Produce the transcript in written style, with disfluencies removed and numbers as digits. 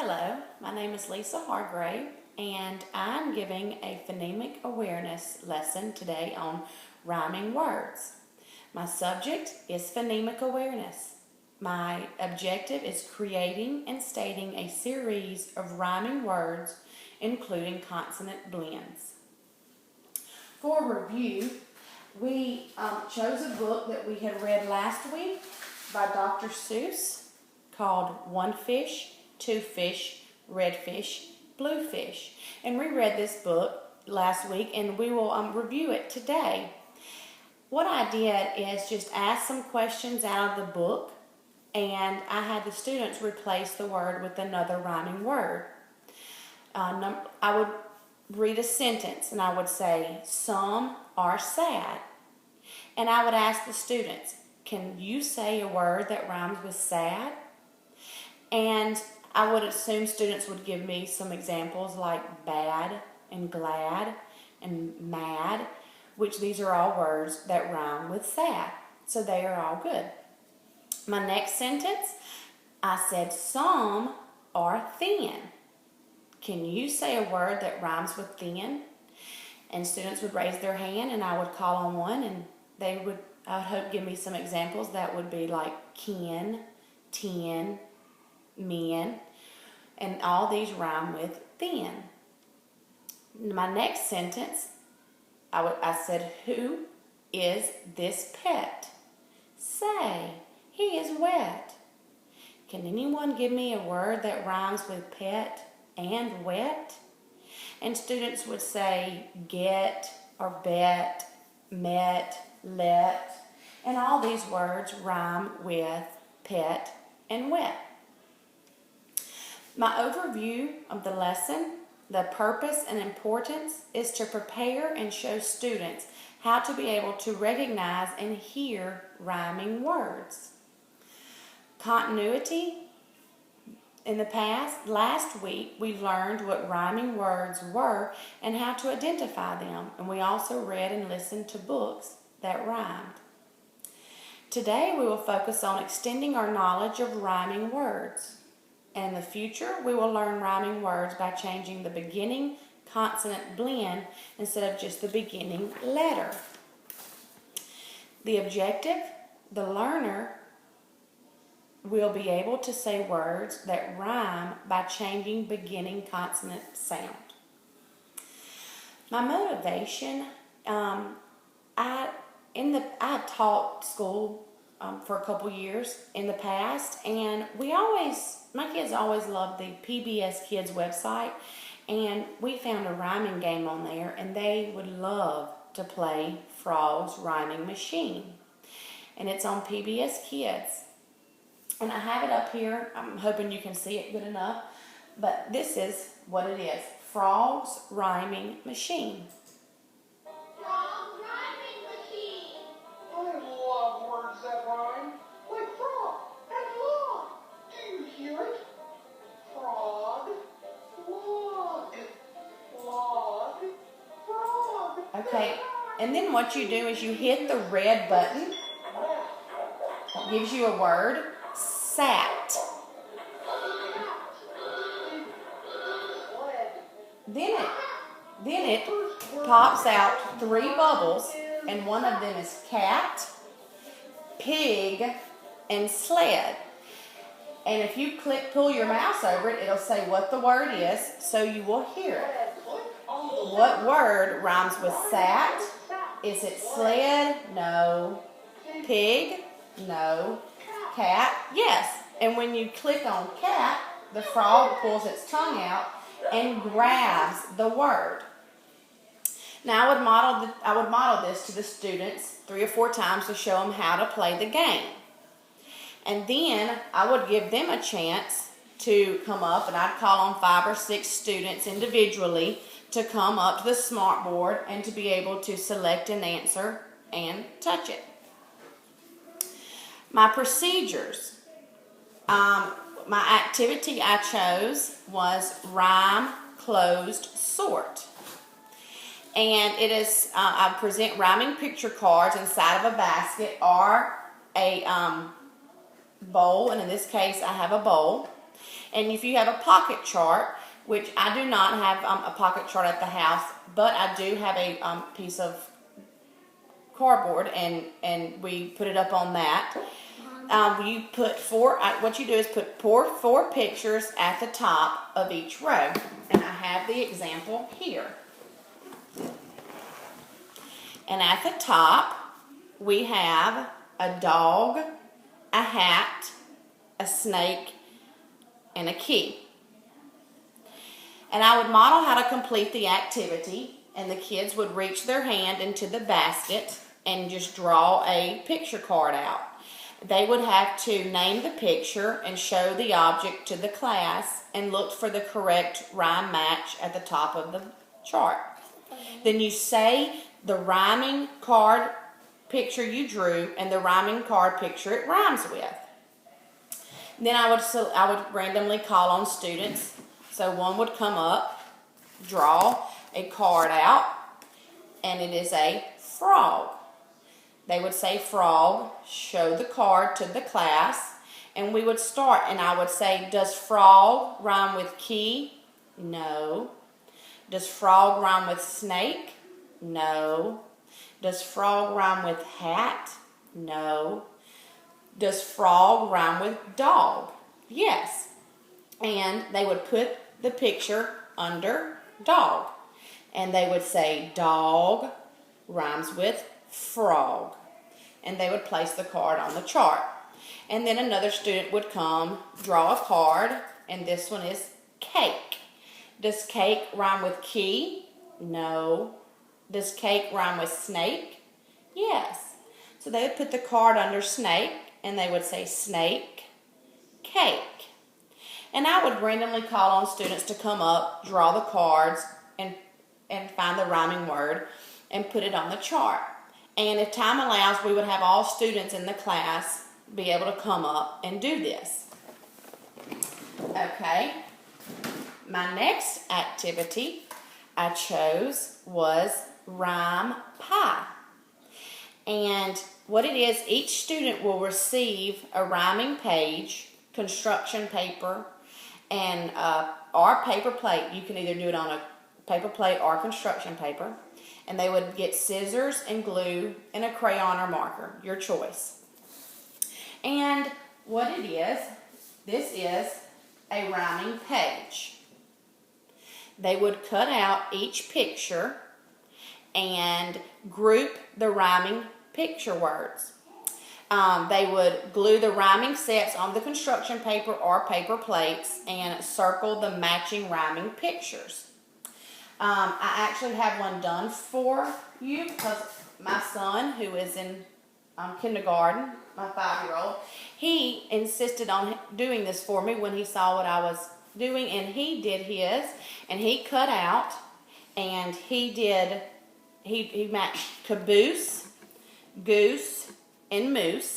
Hello, my name is Lisa Hargrave, and I'm giving a phonemic awareness lesson today on rhyming words. My subject is phonemic awareness. My objective is creating and stating a series of rhyming words, including consonant blends. For review, we chose a book that we had read last week by Dr. Seuss called One Fish, Two Fish, Red Fish, Blue Fish. And we read this book last week, and we will review it today. What I did is just ask some questions out of the book, and I had the students replace the word with another rhyming word. I would read a sentence, and I would say, "Some are sad." And I would ask the students, "Can you say a word that rhymes with sad?" And I would assume students would give me some examples like bad and glad and mad, which these are all words that rhyme with sad. So they are all good. My next sentence, I said, "Some are thin. Can you say a word that rhymes with thin?" And students would raise their hand, and I would call on one, and they would, I would hope, give me some examples that would be like kin, tin, men, and all these rhyme with thin. My next sentence, I said, "Who is this pet? Say, he is wet." Can anyone give me a word that rhymes with pet and wet? And students would say get or bet, met, let, and all these words rhyme with pet and wet. My overview of the lesson, the purpose and importance is to prepare and show students how to be able to recognize and hear rhyming words. Continuity. In the past, last week, we learned what rhyming words were and how to identify them, and we also read and listened to books that rhymed. Today, we will focus on extending our knowledge of rhyming words. And in the future, we will learn rhyming words by changing the beginning consonant blend instead of just the beginning letter. The objective, the learner will be able to say words that rhyme by changing beginning consonant sound. My motivation, I've taught school for a couple years in the past, and my kids always loved the PBS Kids website, and we found a rhyming game on there, and they would love to play Frog's Rhyming Machine. And it's on PBS Kids. And I have it up here. I'm hoping you can see it good enough. But this is what it is. Frog's Rhyming Machine. Frog's Rhyming Machine. I love words that rhyme. Like frog and log. Do you hear it? Frog, log. Log, frog. Okay. And then what you do is you hit the red button. It gives you a word. Sat. Then it pops out 3 bubbles, and one of them is cat, pig, and sled. And if you pull your mouse over it, it'll say what the word is, so you will hear it. What word rhymes with sat? Is it sled? No. Pig? No. Cat? Yes. And when you click on cat, the frog pulls its tongue out and grabs the word. Now I would model this to the students 3 or 4 times to show them how to play the game. And then I would give them a chance to come up, and I'd call on 5 or 6 students individually to come up to the smart board and to be able to select an answer and touch it. My procedures. My activity I chose was rhyme, closed, sort. And it is, I present rhyming picture cards inside of a basket or a bowl, and in this case I have a bowl. And if you have a pocket chart, which I do not have a pocket chart at the house, but I do have a piece of cardboard, and we put it up on that. You put what you do is put four pictures at the top of each row. And I have the example here. And at the top, we have a dog, a hat, a snake, and a key. And I would model how to complete the activity, and the kids would reach their hand into the basket and just draw a picture card out. They would have to name the picture and show the object to the class and look for the correct rhyme match at the top of the chart. Then you say the rhyming card picture you drew and the rhyming card picture it rhymes with. Then I would randomly call on students. So one would come up, draw a card out, and it is a frog. They would say frog, show the card to the class, and we would start, and I would say, does frog rhyme with key? No. Does frog rhyme with snake? No. Does frog rhyme with hat? No. Does frog rhyme with dog? Yes. And they would put the picture under dog. And they would say dog rhymes with frog. And they would place the card on the chart. And then another student would come, draw a card, and this one is cake. Does cake rhyme with key? No. Does cake rhyme with snake? Yes. So they would put the card under snake, and they would say snake, cake. And I would randomly call on students to come up, draw the cards, and find the rhyming word, and put it on the chart. And if time allows, we would have all students in the class be able to come up and do this. Okay. My next activity I chose was rhyme pie. And what it is, each student will receive a rhyming page, construction paper, and or paper plate. You can either do it on a paper plate or construction paper. And they would get scissors and glue and a crayon or marker, your choice. And what it is, this is a rhyming page. They would cut out each picture and group the rhyming picture words. They would glue the rhyming sets on the construction paper or paper plates and circle the matching rhyming pictures. I actually have one done for you because my son, who is in kindergarten, my 5-year-old, he insisted on doing this for me when he saw what I was doing, and he did his, and he cut out, and he matched caboose, goose, and moose.